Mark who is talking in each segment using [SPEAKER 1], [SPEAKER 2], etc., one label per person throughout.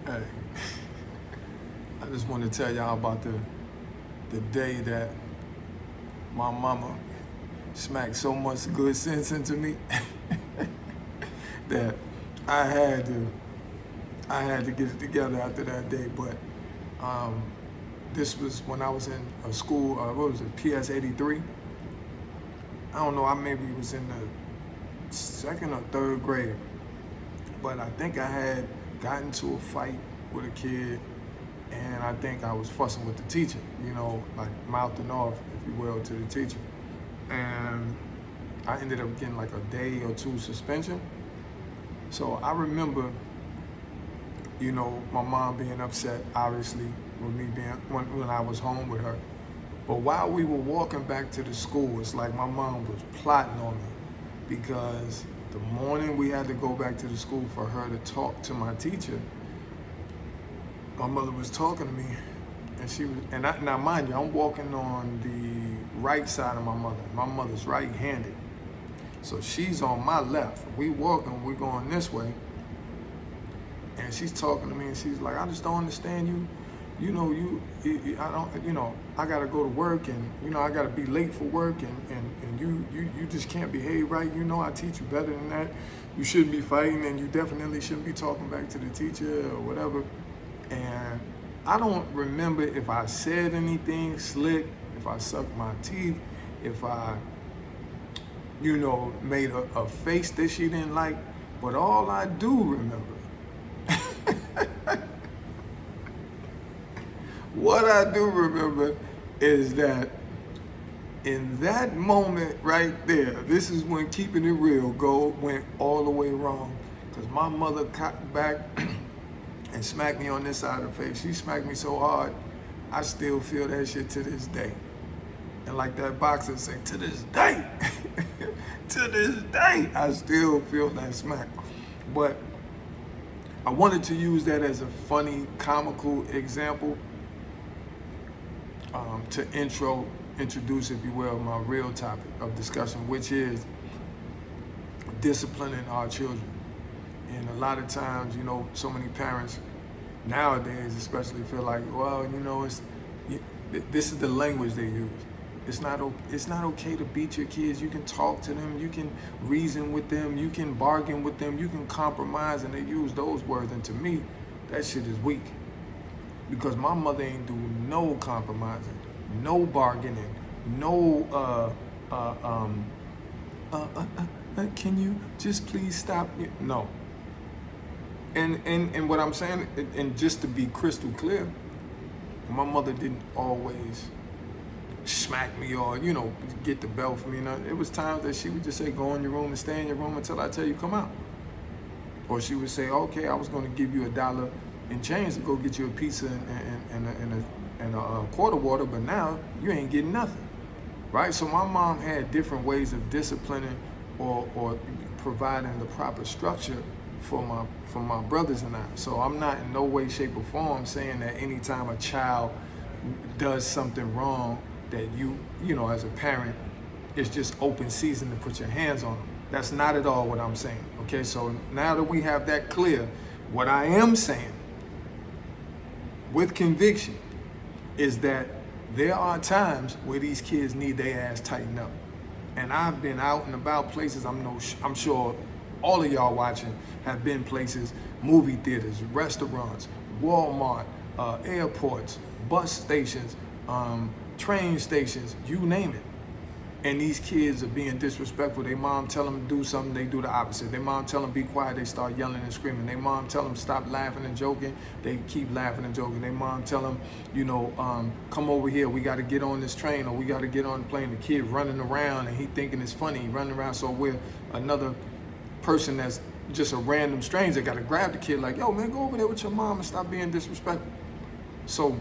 [SPEAKER 1] Hey, I just want to tell y'all about the day that my mama smacked so much good sense into me that I had to get it together after that day. But this was when I was in a school. What was it? PS 83. I don't know. I maybe was in the second or third grade, but I think I had gotten into a fight with a kid, and I think I was fussing with the teacher, like mouthing off, if you will, to the teacher. And I ended up getting like a day or two suspension. So I remember, my mom being upset, obviously, with me being, when I was home with her. But while we were walking back to the school, it's like my mom was plotting on me, because the morning we had to go back to the school for her to talk to my teacher, my mother was talking to me, and she was, now mind you, I'm walking on the right side of my mother. My mother's right-handed, so she's on my left. We walking, we're going this way, and she's talking to me, and she's like, I just don't understand you. I gotta go to work, and I gotta be late for work, and you just can't behave right. I teach you better than that. You shouldn't be fighting, and you definitely shouldn't be talking back to the teacher or whatever. And I don't remember if I said anything slick, if I sucked my teeth, if I, made a face that she didn't like. But all I do remember, what I do remember is that in that moment right there, this is when keeping it real went all the way wrong. Because my mother cocked back and smacked me on this side of the face. She smacked me so hard, I still feel that shit to this day. And like that boxer said, to this day, to this day, I still feel that smack. But I wanted to use that as a funny, comical example to introduce, if you will, my real topic of discussion, which is disciplining our children. And a lot of times, so many parents nowadays especially feel like, well, this is the language they use. It's not okay to beat your kids. You can talk to them, you can reason with them, you can bargain with them, you can compromise, and they use those words. And to me, that shit is weak. Because my mother ain't do no compromising, no bargaining, no can you just please stop? No. And what I'm saying, and just to be crystal clear, my mother didn't always smack me or, get the belt for me. It was times that she would just say, go in your room and stay in your room until I tell you come out. Or she would say, okay, I was going to give you $1 in change to go get you a pizza and a quart of water, but now you ain't getting nothing, right? So my mom had different ways of disciplining or providing the proper structure for my brothers and I. So I'm not in no way, shape, or form saying that anytime a child does something wrong that you as a parent, it's just open season to put your hands on them. That's not at all what I'm saying. Okay, so now that we have that clear, what I am saying with conviction is that there are times where these kids need their ass tightened up. And I've been out and about places, I'm sure all of y'all watching have been places, movie theaters, restaurants, Walmart, airports, bus stations, train stations, you name it. And these kids are being disrespectful. Their mom tell them to do something, they do the opposite. Their mom tell them be quiet, they start yelling and screaming. Their mom tell them stop laughing and joking, they keep laughing and joking. Their mom tell them, come over here, we got to get on this train or we got to get on the plane. The kid running around and he thinking it's funny, he running around. So we're another person that's just a random stranger got to grab the kid like, yo, man, go over there with your mom and stop being disrespectful. So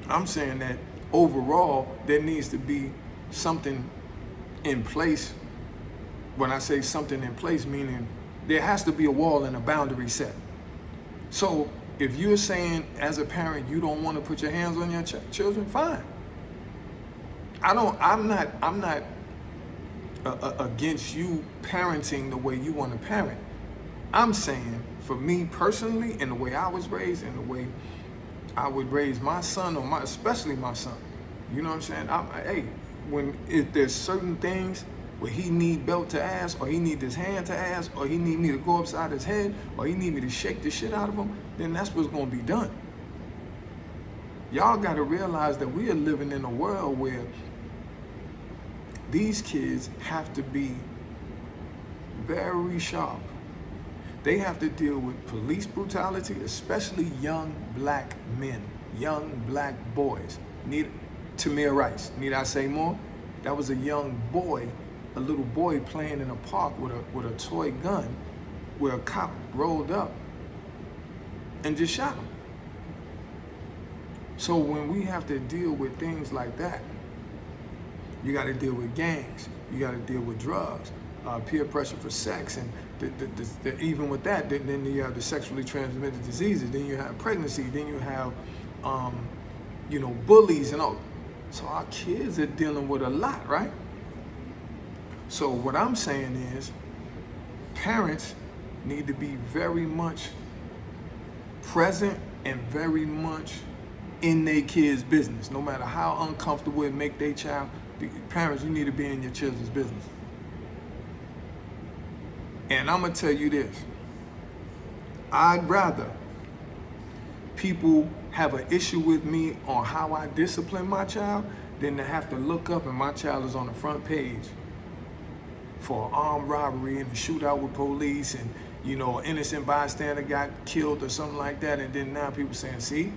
[SPEAKER 1] I'm saying that overall, there needs to be something in place. When I say something in place, meaning there has to be a wall and a boundary set. So if you're saying as a parent you don't want to put your hands on your children, fine. I'm not against you parenting the way you want to parent. I'm saying for me personally, and the way I was raised, and the way I would raise my son, or especially my son. You know what I'm saying? Hey, if there's certain things where he need belt to ass, or he need his hand to ass, or he need me to go upside his head, or he need me to shake the shit out of him, then that's what's gonna be done. Y'all gotta realize that we are living in a world where these kids have to be very sharp. They have to deal with police brutality, especially young black men, young black boys. Tamir Rice, need I say more? That was a young boy, a little boy playing in a park with a toy gun, where a cop rolled up and just shot him. So when we have to deal with things like that, you got to deal with gangs, you got to deal with drugs, peer pressure for sex, and even with that, then you have the sexually transmitted diseases, then you have pregnancy, then you have, bullies and all. So our kids are dealing with a lot, right? So what I'm saying is, parents need to be very much present and very much in their kids' business. No matter how uncomfortable it make their child, parents, you need to be in your children's business. And I'm gonna tell you this, I'd rather people have an issue with me on how I discipline my child than to have to look up and my child is on the front page for an armed robbery and a shootout with police, and an innocent bystander got killed or something like that, and then now people saying, see,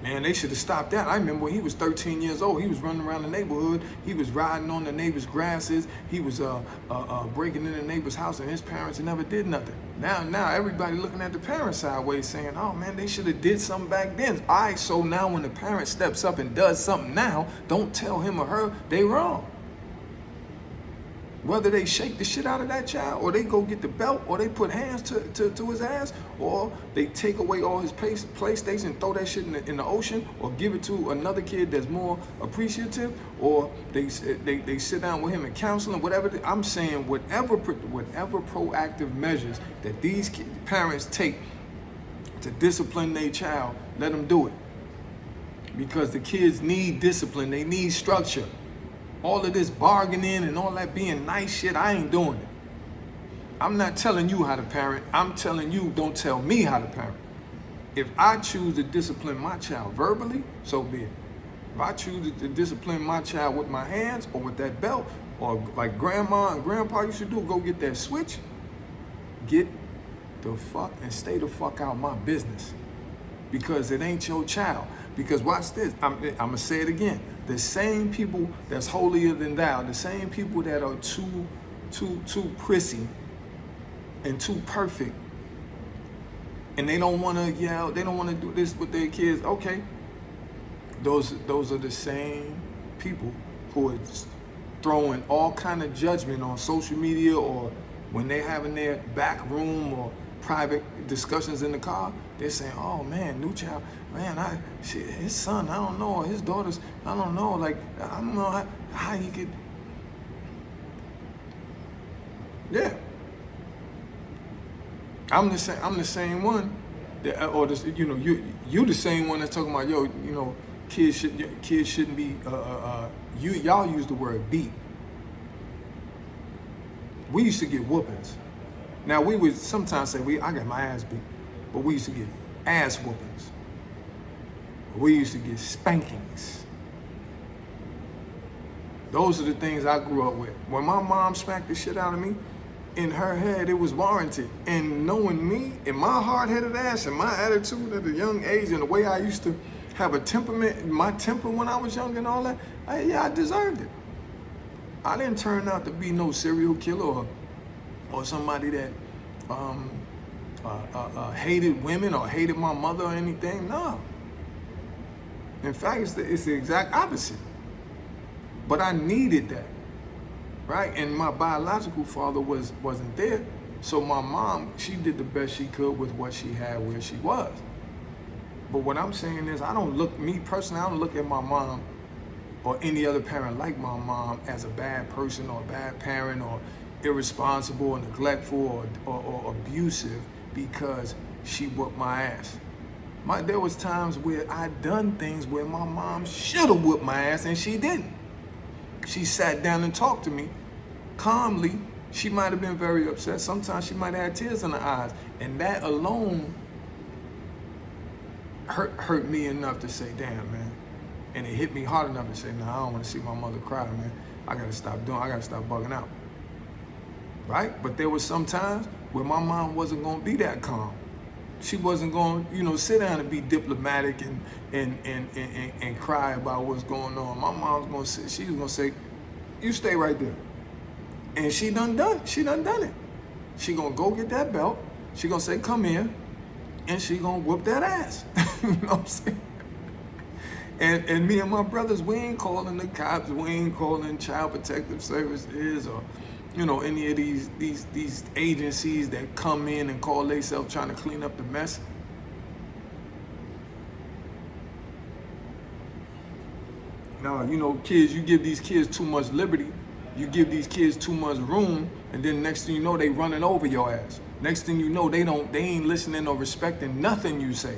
[SPEAKER 1] man, they should have stopped that. I remember when he was 13 years old, he was running around the neighborhood, he was riding on the neighbor's grasses, he was breaking in the neighbor's house, and his parents never did nothing. Now everybody looking at the parents sideways saying, oh man, they should have did something back then. All right, so now when the parent steps up and does something now, don't tell him or her they wrong. Whether they shake the shit out of that child, or they go get the belt, or they put hands to his ass, or they take away all his PlayStation, throw that shit in the ocean, or give it to another kid that's more appreciative, or they sit down with him in counseling, whatever. I'm saying whatever proactive measures that these parents take to discipline their child, let them do it. Because the kids need discipline, they need structure. All of this bargaining and all that being nice shit, I ain't doing it. I'm not telling you how to parent. I'm telling you, don't tell me how to parent. If I choose to discipline my child verbally, so be it. If I choose to discipline my child with my hands or with that belt, or like grandma and grandpa used to do, go get that switch, get the fuck and stay the fuck out my business. Because it ain't your child. Because watch this, I'm gonna say it again. The same people that's holier than thou, the same people that are too prissy and too perfect, and they don't wanna yell, they don't wanna do this with their kids, okay. Those are the same people who are throwing all kind of judgment on social media, or when they having their back room or private discussions in the car, they're saying, oh man, new child, man, his son, I don't know, or his daughters, I don't know, like, I don't know how he could, yeah. I'm the same one, that, or this, you the same one that's talking about, kids shouldn't be, y'all use the word beat. We used to get whoopings. Now, we would sometimes say, I got my ass beat, but we used to get ass whoopings. We used to get spankings. Those are the things I grew up with. When my mom smacked the shit out of me, in her head, it was warranted. And knowing me, and my hard-headed ass, and my attitude at a young age, and the way I used to have a temperament, my temper when I was young and all that, I deserved it. I didn't turn out to be no serial killer or somebody that hated women or hated my mother or anything. No. In fact, it's the exact opposite. But I needed that, right? And my biological father wasn't there. So my mom, she did the best she could with what she had where she was. But what I'm saying is, me personally, I don't look at my mom or any other parent like my mom as a bad person or a bad parent, or irresponsible or neglectful or abusive because she whooped my ass. There was times where I done things where my mom should have whooped my ass and she didn't. She sat down and talked to me calmly. She might have been very upset. Sometimes she might have had tears in her eyes. And that alone hurt me enough to say, damn, man. And it hit me hard enough to say, nah, I don't want to see my mother cry, man. I got to stop bugging out. Right? But there was some times where my mom wasn't going to be that calm. She wasn't going to, sit down and be diplomatic and cry about what's going on. My mom's going to say, she was going to say, you stay right there. And she done it. She going to go get that belt. She going to say, come here. And she going to whoop that ass. You know what I'm saying? And me and my brothers, we ain't calling the cops. We ain't calling Child Protective Services or, any of these agencies that come in and call themselves trying to clean up the mess. No, kids, you give these kids too much liberty. You give these kids too much room, and then next thing you know, they running over your ass. Next thing you know, they ain't listening or respecting nothing you say.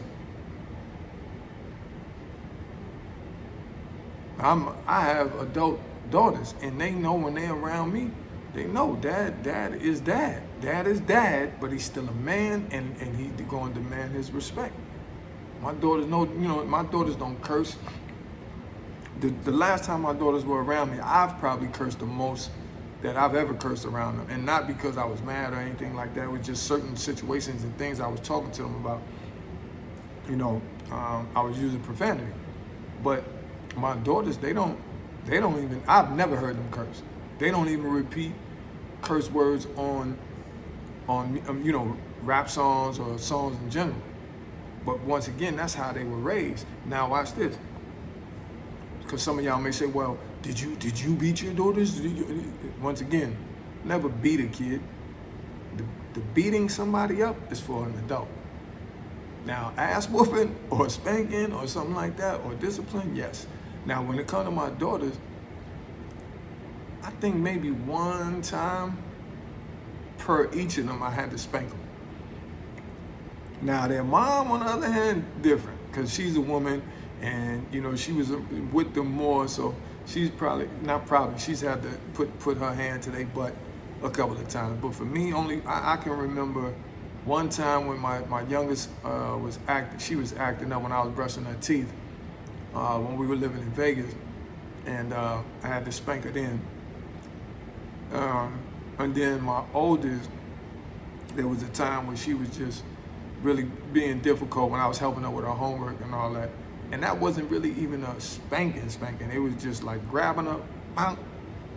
[SPEAKER 1] I have adult daughters, and they know when they're around me, they know dad is dad. Dad is dad, but he's still a man, and he's going to demand his respect. My daughters know, my daughters don't curse. The last time my daughters were around me, I've probably cursed the most that I've ever cursed around them. And not because I was mad or anything like that. It was just certain situations and things I was talking to them about. I was using profanity. But my daughters, they don't even, I've never heard them curse. They don't even repeat curse words on rap songs or songs in general. But once again, that's how they were raised. Now watch this. Because some of y'all may say, well, did you beat your daughters? Once again, never beat a kid. The beating somebody up is for an adult. Now, ass whooping or spanking or something like that or discipline, yes. Now, when it comes to my daughters, I think maybe one time per each of them I had to spank them. Now, their mom, on the other hand, different, because she's a woman and, she was with them more, so she's she's had to put her hand to their butt a couple of times. But for me, only I can remember one time when my youngest she was acting up when I was brushing her teeth when we were living in Vegas, and I had to spank her then. And then my oldest, there was a time when she was just really being difficult when I was helping her with her homework and all that. And that wasn't really even a spanking. It was just like grabbing her, bonk,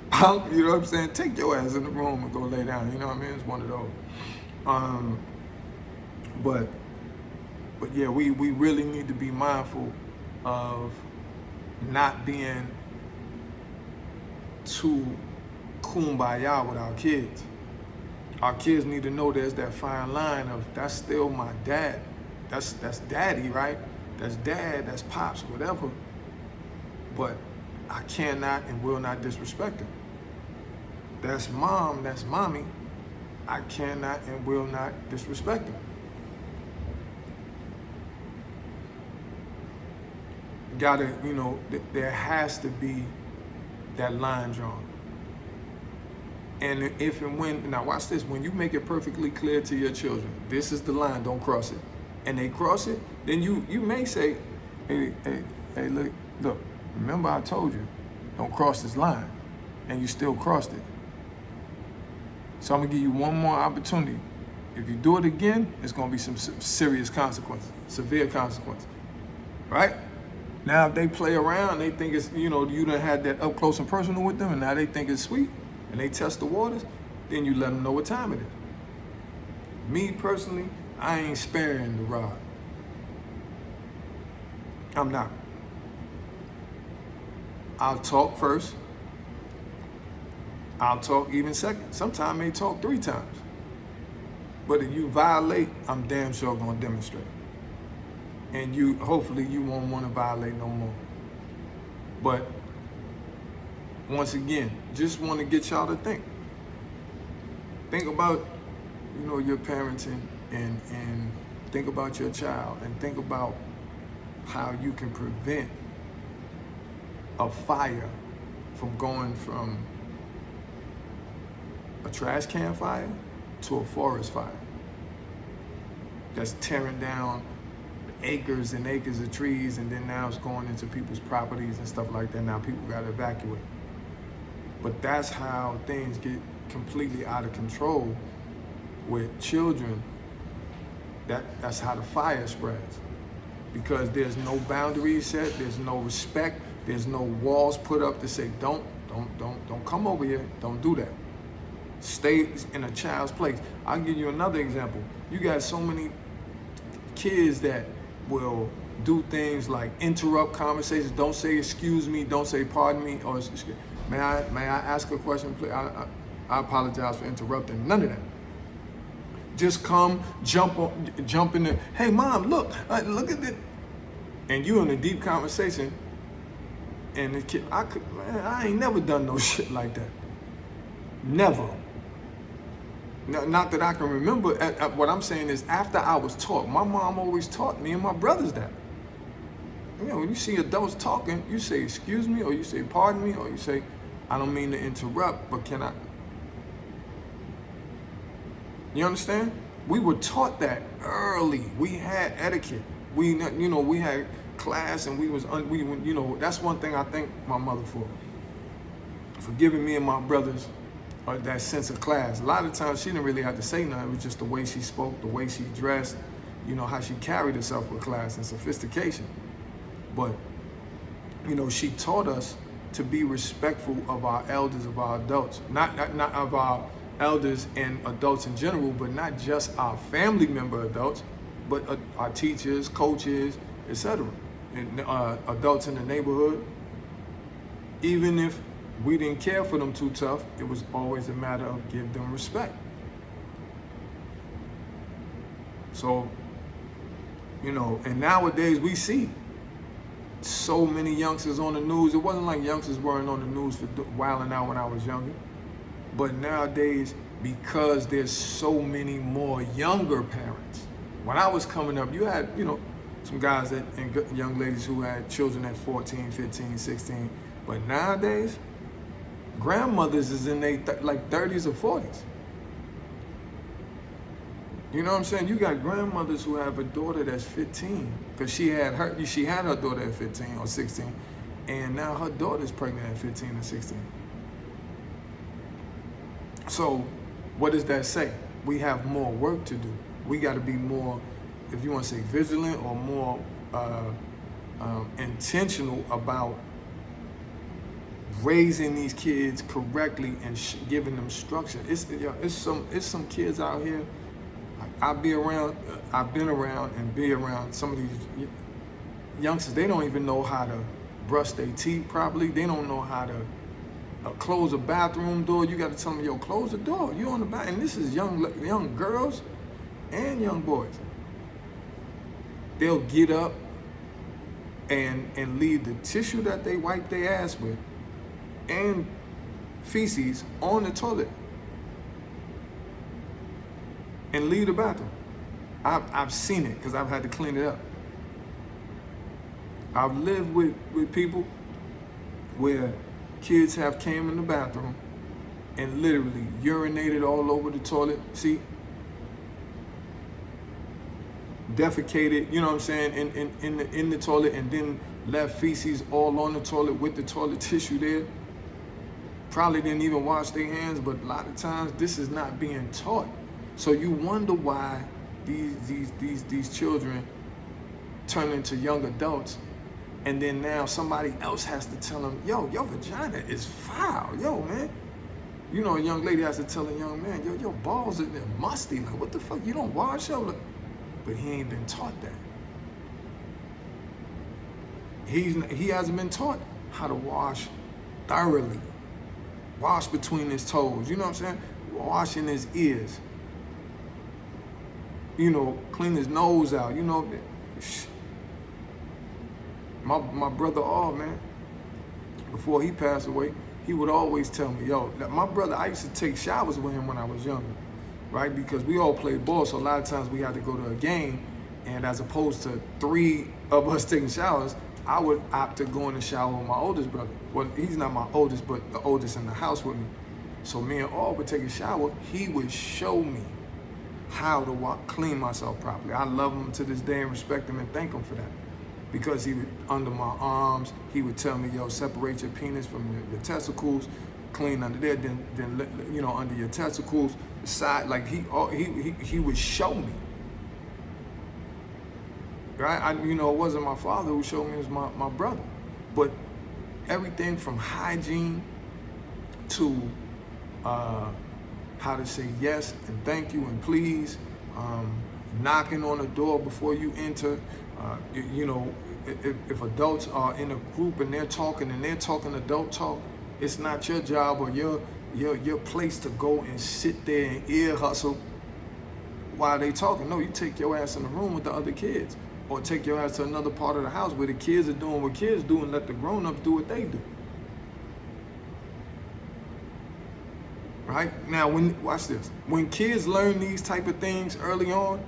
[SPEAKER 1] bonk, you know what I'm saying? Take your ass in the room and go lay down, you know what I mean? It's one of those. But yeah, we really need to be mindful of not being too kumbaya with our kids. Our kids need to know there's that fine line of that's still my dad. That's daddy, right? That's dad, that's pops, whatever. But I cannot and will not disrespect him. That's mom, that's mommy. I cannot and will not disrespect him. There has to be that line drawn. And if and when, now watch this, when you make it perfectly clear to your children, this is the line, don't cross it, and they cross it, then you may say, hey, look, remember I told you, don't cross this line, and you still crossed it. So I'm gonna give you one more opportunity. If you do it again, it's gonna be some serious consequences, severe consequences, right? Now if they play around, they think it's, you done had that up close and personal with them, and now they think it's sweet, and they test the waters, then you let them know what time it is. Me personally, I ain't sparing the rod. I'm not. I'll talk first. I'll talk even second. Sometimes I may talk 3 times. But if you violate, I'm damn sure gonna demonstrate. And hopefully you won't wanna violate no more. But once again, just wanna get y'all to think. think about, your parenting and think about your child and think about how you can prevent a fire from going from a trash can fire to a forest fire that's tearing down acres and acres of trees, and then now it's going into people's properties and stuff like that. Now people got to evacuate. But that's how things get completely out of control with children. That's how the fire spreads, because there's no boundaries set, there's no respect, there's no walls put up to say don't come over here, don't do that. Stay in a child's place. I'll give you another example. You got so many kids that will do things like interrupt conversations, don't say excuse me, don't say pardon me, or may I ask a question, please? I apologize for interrupting. None of that. Just come, jump in the, hey mom, look at it. And you in a deep conversation, and the kid, I ain't never done no shit like that. Never. Not that I can remember. What I'm saying is, after I was taught, my mom always taught me and my brothers that. When you see adults talking, you say excuse me, or you say pardon me, or you say, I don't mean to interrupt, but can I? You understand? We were taught that early. We had etiquette. We had class, and that's one thing I thank my mother for giving me and my brothers that sense of class. A lot of times she didn't really have to say nothing. It was just the way she spoke, the way she dressed, how she carried herself with class and sophistication. But, she taught us to be respectful of our elders, of our adults, not of our elders and adults in general, but not just our family member adults, but our teachers, coaches, etc., and adults in the neighborhood. Even if we didn't care for them too tough, it was always a matter of give them respect. So, and nowadays we see so many youngsters on the news. It wasn't like youngsters weren't on the news for wilding out when I was younger. But nowadays, because there's so many more younger parents. When I was coming up, you had, some guys and young ladies who had children at 14, 15, 16. But nowadays, grandmothers is in their 30s or 40s. You know what I'm saying? You got grandmothers who have a daughter that's 15, because she had her daughter at 15 or 16, and now her daughter's pregnant at 15 and 16. So what does that say? We have more work to do. We got to be more, if you want to say vigilant, or more intentional about raising these kids correctly and giving them structure. It's some kids out here. I've been around and be around some of these youngsters. They don't even know how to brush their teeth properly. They don't know how to close a bathroom door. You got to tell them, yo, close the door. You on the bath. And this is young girls and young boys. They'll get up and leave the tissue that they wipe their ass with and feces on the toilet and leave the bathroom. I've seen it, because I've had to clean it up. I've lived with people where kids have came in the bathroom and literally urinated all over the toilet seat, defecated, you know what I'm saying, in the toilet, and then left feces all on the toilet with the toilet tissue there. Probably didn't even wash their hands, but a lot of times this is not being taught. So you wonder why these children turn into young adults, and then now somebody else has to tell them, yo, your vagina is foul, yo, man. A young lady has to tell a young man, yo, your balls are musty. Like, what the fuck? You don't wash your? But he ain't been taught that. He hasn't been taught how to wash thoroughly. Wash between his toes. You know what I'm saying? Washing his ears. Clean his nose out. My brother, man, before he passed away, he would always tell me, yo, my brother, I used to take showers with him when I was younger, right? Because we all played ball, so a lot of times we had to go to a game, and as opposed to 3 of us taking showers, I would opt to go in the shower with my oldest brother. Well, he's not my oldest, but the oldest in the house with me. So me and all would take a shower. He would show me how to clean myself properly. I love him to this day and respect him and thank him for that. Because he would, under my arms, he would tell me, yo, separate your penis from your testicles, clean under there, then you know, under your testicles, the side, like he would show me. Right? You know, it wasn't my father who showed me, it was my brother. But everything from hygiene to how to say yes and thank you and please, knocking on the door before you enter. You know, if adults are in a group and they're talking adult talk, it's not your job or your place to go and sit there and ear hustle while they talking. No, you take your ass in the room with the other kids, or take your ass to another part of the house where the kids are doing what kids do and let the grown-ups do what they do. Right? Now, watch this. When kids learn these type of things early on,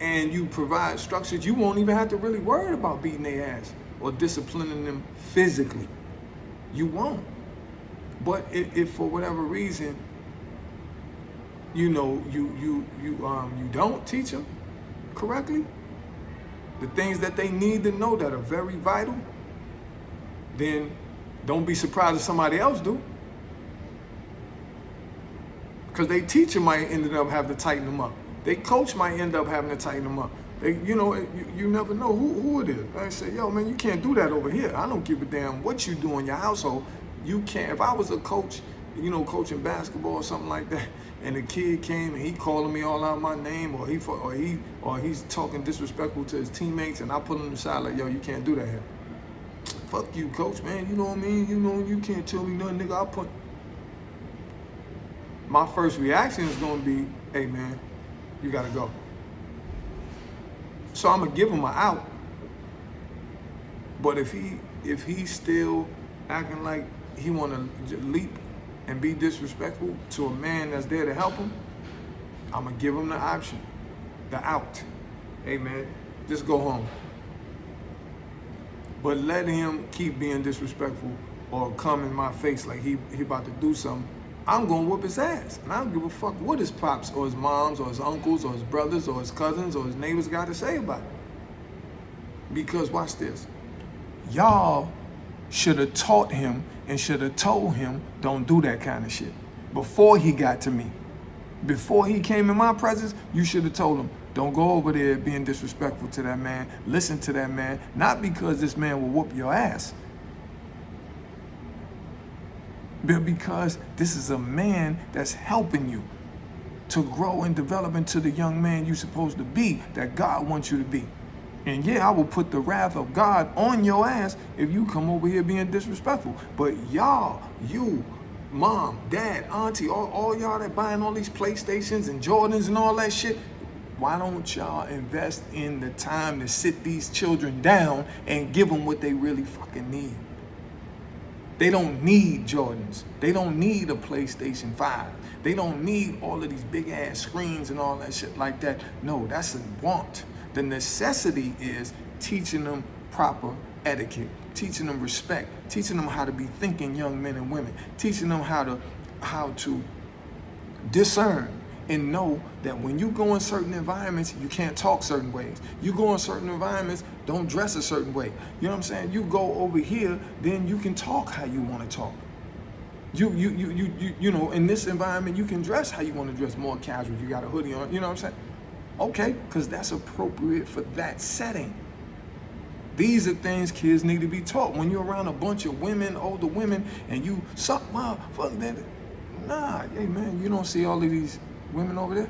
[SPEAKER 1] and you provide structures, you won't even have to really worry about beating their ass or disciplining them physically. You won't. But if for whatever reason, you know, you don't teach them correctly, the things that they need to know that are very vital, then don't be surprised if somebody else do. Because they teacher might end up having to tighten them up. They coach might end up having to tighten them up. You know, you never know who it is. They say, yo, man, you can't do that over here. I don't give a damn what you do in your household. You can't. If I was a coach, you know, coaching basketball or something like that, and the kid came and he calling me all out my name, or he's talking disrespectful to his teammates, and I put him aside like, yo, you can't do that here. Fuck you, coach, man. You know what I mean? You know, you can't tell me nothing, nigga. My first reaction is gonna be, hey, man, you gotta go. So I'm gonna give him an out. But if he's still acting like he wanna leap and be disrespectful to a man that's there to help him, I'm gonna give him the option, the out. Hey, man, just go home. But let him keep being disrespectful or come in my face like he about to do something. I'm gonna whoop his ass, and I don't give a fuck what his pops or his moms or his uncles or his brothers or his cousins or his neighbors got to say about it. Because watch this, y'all should have taught him and should have told him, don't do that kind of shit. Before he got to me, before he came in my presence, you should have told him, don't go over there being disrespectful to that man. Listen to that man, not because this man will whoop your ass, but because this is a man that's helping you to grow and develop into the young man you're supposed to be, that God wants you to be. And yeah, I will put the wrath of God on your ass if you come over here being disrespectful. But y'all, you, mom, dad, auntie, all y'all that buying all these PlayStations and Jordans and all that shit, why don't y'all invest in the time to sit these children down and give them what they really fucking need? They don't need Jordans. They don't need a PlayStation 5. They don't need all of these big ass screens and all that shit like that. No, that's a want. The necessity is teaching them proper etiquette, teaching them respect, teaching them how to be thinking young men and women, teaching them how to discern and know that when you go in certain environments, you can't talk certain ways. You go in certain environments, don't dress a certain way. You know what I'm saying? You go over here, then you can talk how you want to talk. You know, in this environment, you can dress how you want to dress, more casual. You got a hoodie on, you know what I'm saying? Okay, because that's appropriate for that setting. These are things kids need to be taught. When you're around a bunch of women, older women, and you suck my fuck that. Nah, hey man, you don't see all of these women over there?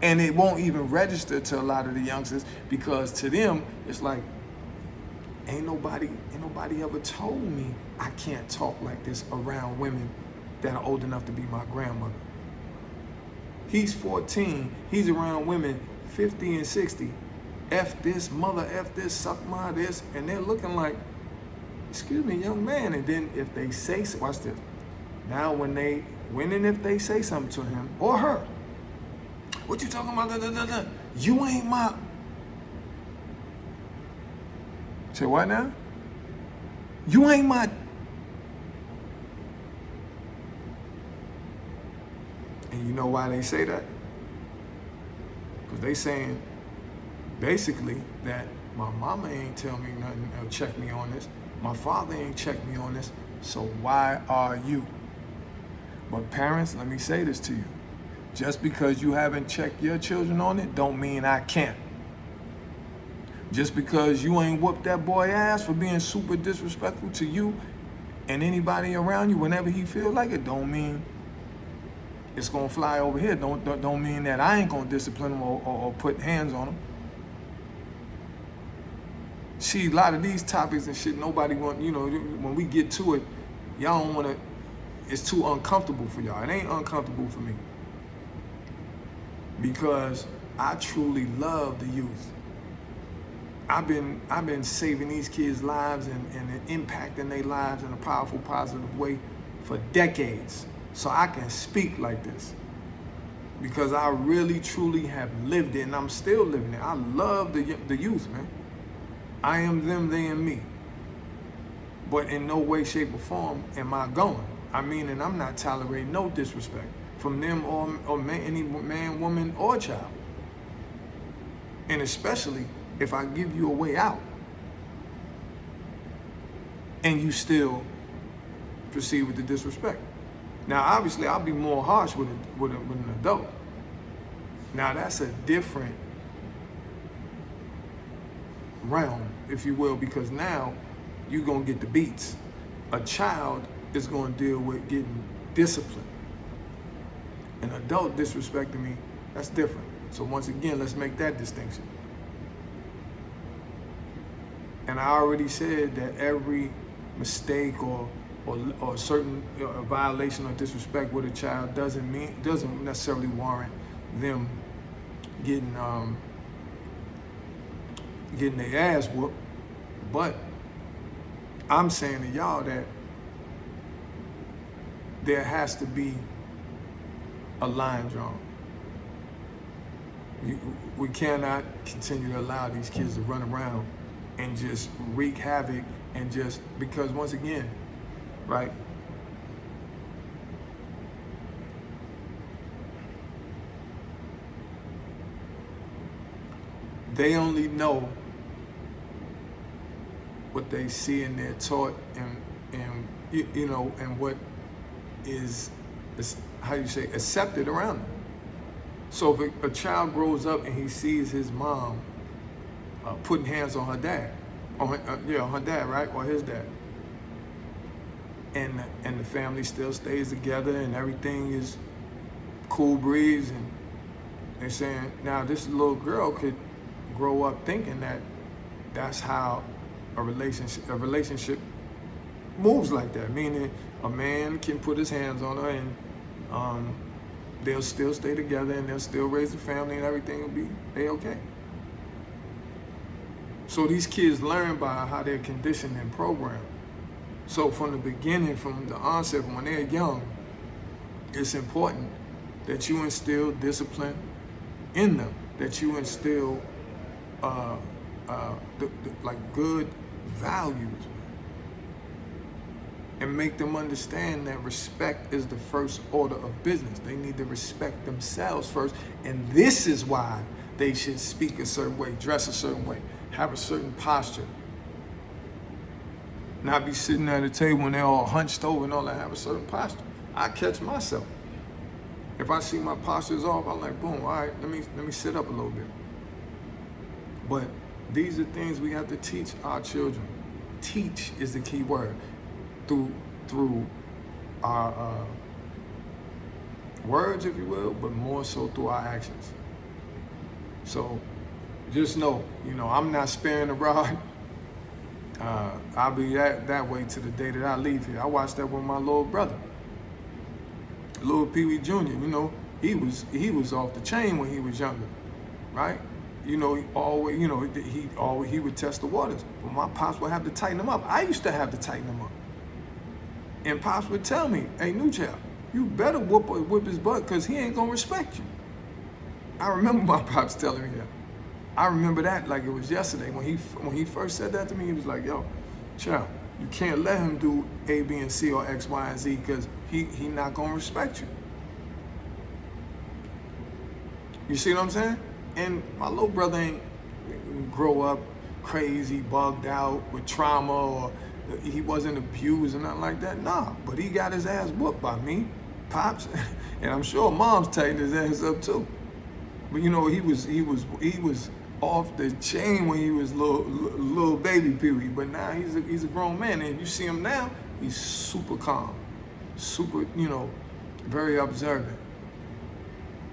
[SPEAKER 1] And it won't even register to a lot of the youngsters, because to them, it's like, ain't nobody ever told me I can't talk like this around women that are old enough to be my grandmother. He's 14, he's around women 50 and 60. F this, mother, F this, suck my this, and they're looking like, excuse me, young man. And then if they say, watch this. Now when and if they say something to him or her, what you talking about? Da, da, da, da. You ain't my. Say what now? You ain't my. And you know why they say that? Because they saying basically that my mama ain't tell me nothing or check me on this. My father ain't checked me on this. So why are you? But parents, let me say this to you. Just because you haven't checked your children on it, don't mean I can't. Just because you ain't whooped that boy ass for being super disrespectful to you and anybody around you whenever he feel like it, don't mean it's gonna fly over here. Don't mean that I ain't gonna discipline him or put hands on him. See, a lot of these topics and shit, nobody want, when we get to it, y'all don't wanna, it's too uncomfortable for y'all. It ain't uncomfortable for me. Because I truly love the youth. I've been saving these kids' lives and impacting their lives in a powerful, positive way for decades. So I can speak like this. Because I really, truly have lived it, and I'm still living it. I love the youth, man. I am them, they and me. But in no way, shape, or form am I going. I mean, and I'm not tolerating no disrespect from them or man, any man, woman, or child. And especially if I give you a way out and you still proceed with the disrespect. Now, obviously, I'll be more harsh with an adult. Now, that's a different realm, if you will, because now you're going to get the beats. A child is going to deal with getting disciplined. An adult disrespecting me, that's different. So once again, let's make that distinction. And I already said that every mistake or certain violation or disrespect with a child doesn't necessarily warrant them getting their ass whooped. But I'm saying to y'all that there has to be a line drawn. We cannot continue to allow these kids to run around and just wreak havoc and just, because once again, right? They only know what they see and they're taught and what is how you say, accepted around them. So if a child grows up and he sees his mom putting hands on her dad, her dad, right, or his dad, and the family still stays together and everything is cool breeze, and they're saying now this little girl could grow up thinking that that's how a relationship moves like that, meaning a man can put his hands on her and they'll still stay together and they'll still raise a family and everything will be okay. So these kids learn by how they're conditioned and programmed. So from the beginning, from the onset, when they're young, it's important that you instill discipline in them, that you instill like good values, and make them understand that respect is the first order of business. They need to respect themselves first, and this is why they should speak a certain way, dress a certain way, have a certain posture. Not be sitting at a table and they're all hunched over and all that, have a certain posture. I catch myself. If I see my posture is off, I'm like, boom, all right, let me sit up a little bit. But these are things we have to teach our children. Teach is the key word. Through our words, if you will, but more so through our actions. So just know, I'm not sparing the rod. I'll be that way to the day that I leave here. I watched that with my little brother, little Pee Wee Jr. He was off the chain when he was younger, right? He always, he would test the waters. But my pops would have to tighten them up. I used to have to tighten them up. And pops would tell me, hey, new child, you better whoop his butt because he ain't gonna respect you. I remember my pops telling me that. I remember that like it was yesterday. When he first said that to me, he was like, yo, child, you can't let him do A, B, and C or X, Y, and Z because he not gonna respect you. You see what I'm saying? And my little brother ain't grow up crazy, bugged out with trauma, or he wasn't abused or nothing like that. Nah, but he got his ass whooped by me, pops, and I'm sure mom's tightened his ass up too. But he was off the chain when he was little baby period. But now he's a grown man, and you see him now, he's super calm, super very observant,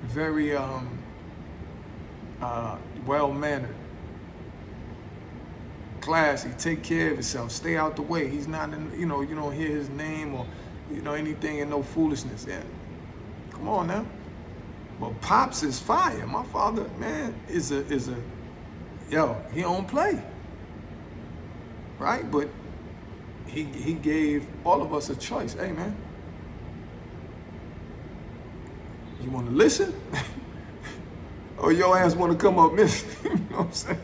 [SPEAKER 1] very well-mannered, classy, take care of himself, stay out the way. He's not you don't hear his name or anything and no foolishness. Yeah, come on now. But pops is fire. My father, man, is a he don't play, right? But he gave all of us a choice. Hey, man, you want to listen? Or your ass want to come up missing? You know what I'm saying?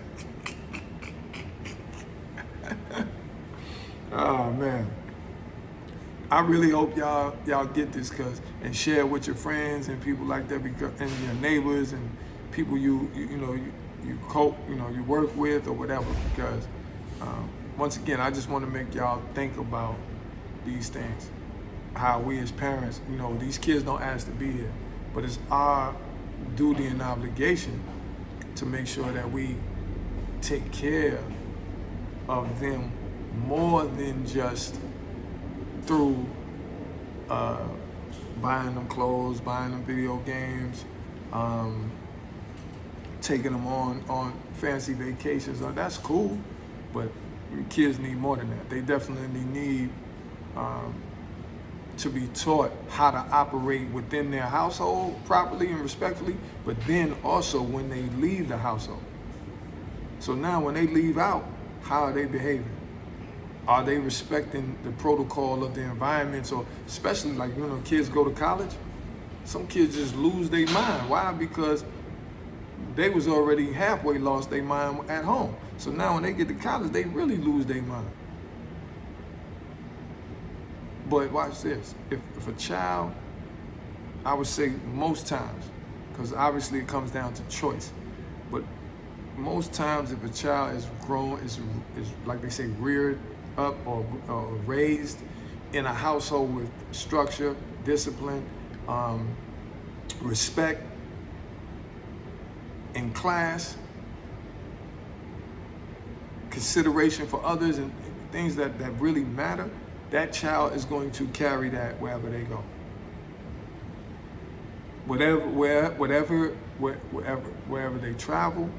[SPEAKER 1] Oh, man. I really hope y'all get this and share with your friends and people like that, and your neighbors and people you work with or whatever, because once again, I just want to make y'all think about these things. How we as parents, these kids don't ask to be here, but it's our duty and obligation to make sure that we take care of them more than just through buying them clothes, buying them video games, taking them on fancy vacations. That's cool, but kids need more than that. They definitely need to be taught how to operate within their household properly and respectfully, but then also when they leave the household. So now when they leave out, how are they behaving? Are they respecting the protocol of the environment? So especially like, kids go to college, some kids just lose their mind. Why? Because they was already halfway lost their mind at home. So now when they get to college, they really lose their mind. But watch this. If a child, I would say most times, because obviously it comes down to choice, but most times if a child is grown, is like they say, reared up or raised in a household with structure, discipline, respect, in class, consideration for others, and things that really matter, that child is going to carry that wherever they go. Wherever they travel,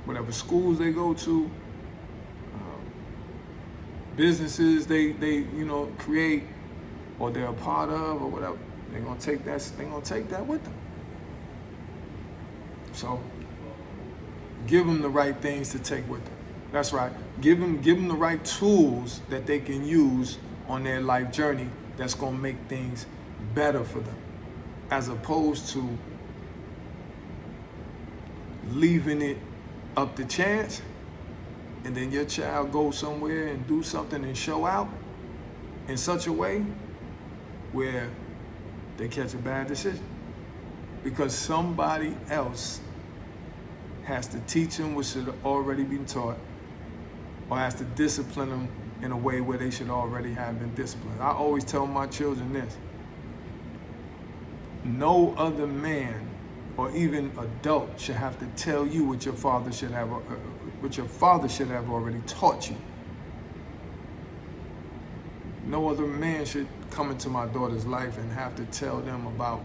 [SPEAKER 1] whatever schools they go to, businesses they create or they're a part of or whatever, they're gonna take that with them. So give them the right things to take with them. That's right. Give them the right tools that they can use on their life journey that's gonna make things better for them, as opposed to leaving it up to chance, and then your child goes somewhere and do something and show out in such a way where they catch a bad decision because somebody else has to teach them what should have already been taught, or has to discipline them in a way where they should already have been disciplined. I always tell my children this: no other man or even adult should have to tell you what your father should have already taught you. No other man should come into my daughter's life and have to tell them about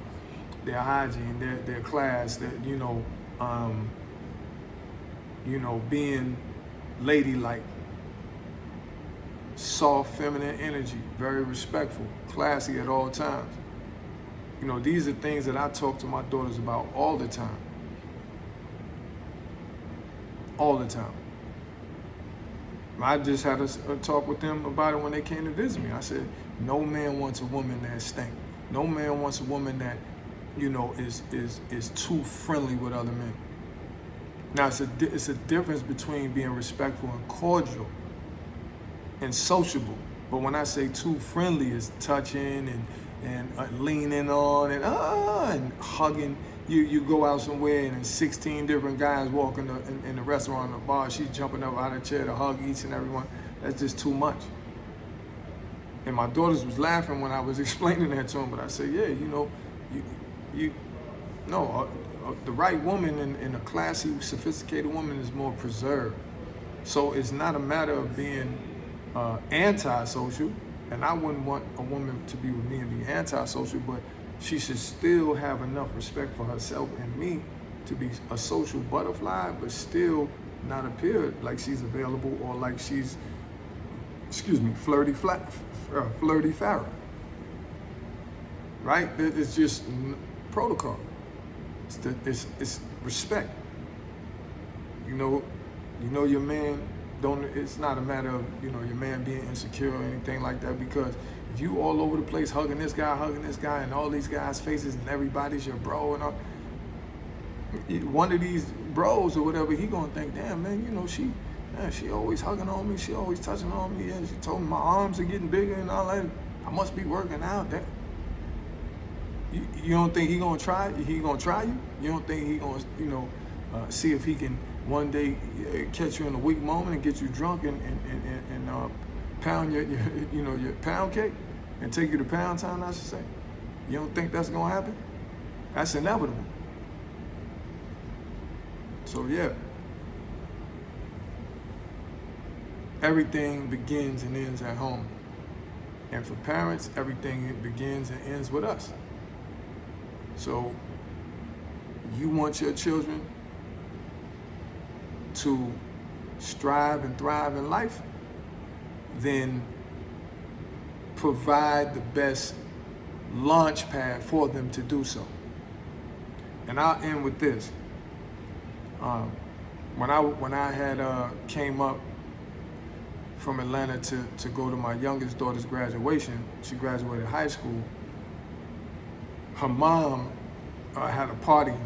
[SPEAKER 1] their hygiene, their class, being ladylike, soft, feminine energy, very respectful, classy at all times. These are things that I talk to my daughters about all the time. all the time. I just had a talk with them about it when they came to visit me. I said, no man wants a woman that stink. No man wants a woman that, is too friendly with other men. Now, it's a difference between being respectful and cordial and sociable. But when I say too friendly, it's touching and leaning on and hugging. You go out somewhere and 16 different guys walk in the restaurant or the bar. She's jumping up out of the chair to hug each and every one. That's just too much. And my daughters was laughing when I was explaining that to them. But I said, yeah, the right woman and a classy, sophisticated woman is more preserved. So it's not a matter of being antisocial. And I wouldn't want a woman to be with me and be antisocial, but she should still have enough respect for herself and me to be a social butterfly, but still not appear like she's available or like she's, flirty Farrah. Right? It's just protocol. It's respect. You know your man it's not a matter of, your man being insecure or anything like that, because if you all over the place hugging this guy, and all these guys' faces, and everybody's your bro, and all, one of these bros or whatever, he gonna think, damn, man, she always hugging on me, she always touching on me, and she told me my arms are getting bigger and all that. I must be working out. That you don't think he gonna try? He gonna try you? You don't think he gonna, see if he can one day catch you in a weak moment and get you drunk and pound your pound cake and take you to pound town, I should say? You don't think that's gonna happen? That's inevitable. So yeah, everything begins and ends at home. And for parents, everything begins and ends with us. So you want your children to strive and thrive in life, then provide the best launch pad for them to do so. And I'll end with this. When I had came up from Atlanta to go to my youngest daughter's graduation, she graduated high school, her mom had a party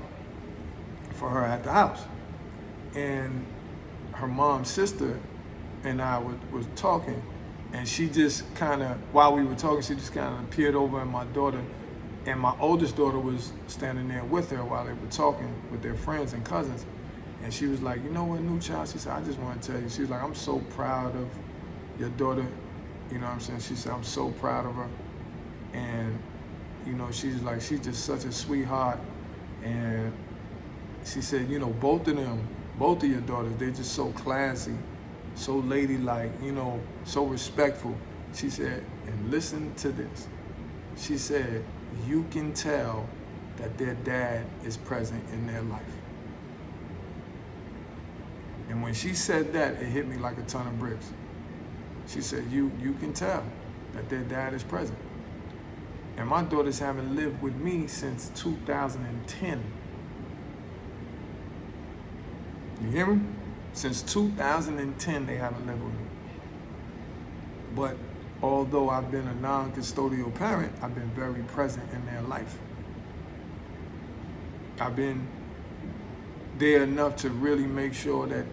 [SPEAKER 1] for her at the house. And her mom's sister and I was talking, and she just kind of, while we were talking, she just kind of peered over at my daughter, and my oldest daughter was standing there with her while they were talking with their friends and cousins. And she was like, you know what, new child? She said, I just want to tell you. She was like, I'm so proud of your daughter. You know what I'm saying? She said, I'm so proud of her. And, she's like, she's just such a sweetheart. And she said, both of your daughters, they're just so classy, so ladylike, so respectful. She said, and listen to this. She said, you can tell that their dad is present in their life. And when she said that, it hit me like a ton of bricks. She said, you can tell that their dad is present. And my daughters haven't lived with me since 2010. You hear me? Since 2010, they haven't lived with me. But although I've been a non-custodial parent, I've been very present in their life. I've been there enough to really make sure that,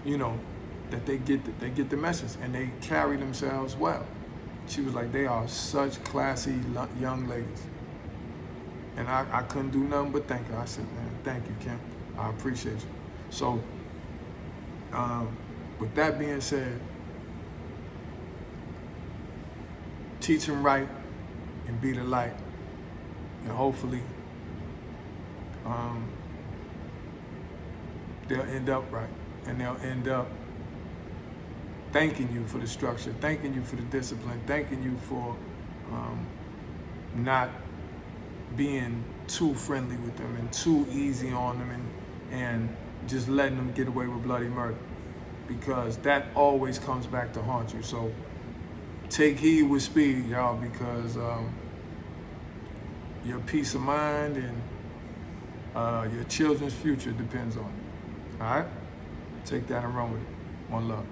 [SPEAKER 1] that they get the message and they carry themselves well. She was like, they are such classy young ladies. And I couldn't do nothing but thank her. I said, man, thank you, Kim. I appreciate you. So, with that being said, teach them right and be the light. And hopefully, they'll end up right. And they'll end up thanking you for the structure, thanking you for the discipline, thanking you for not being too friendly with them and too easy on them and just letting them get away with bloody murder, because that always comes back to haunt you. So take heed with speed, y'all, because your peace of mind and your children's future depends on it. All right? Take that and run with it. One love.